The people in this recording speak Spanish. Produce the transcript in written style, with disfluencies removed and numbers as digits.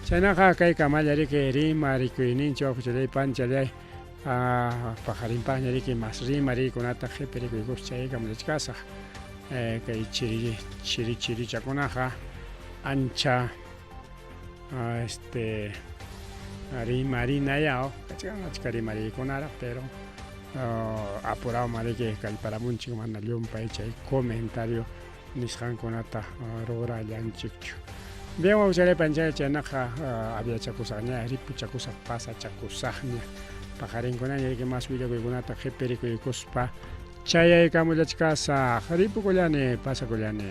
chaynaqa kay kamallariki rimariyninchik chay panchalay pajarinpaqñariki mas rimariykunata qhipirikuykush chay kamullachkasaq kay chirichakunaqa ancha rimarinayao achka rimariykunaraq pero apurado mariki kallparamunchik mana llumpay chay comentario nisqankunata rurallanchikchu. Bien, wawchay panchay chaynaqa aviachakusaqña ripuchakusaq pasachakusaqña pajarinkunañariki mas willakuykunata qhipirikuykuspa chayaykamullachkasaq ripukullani pasakullani.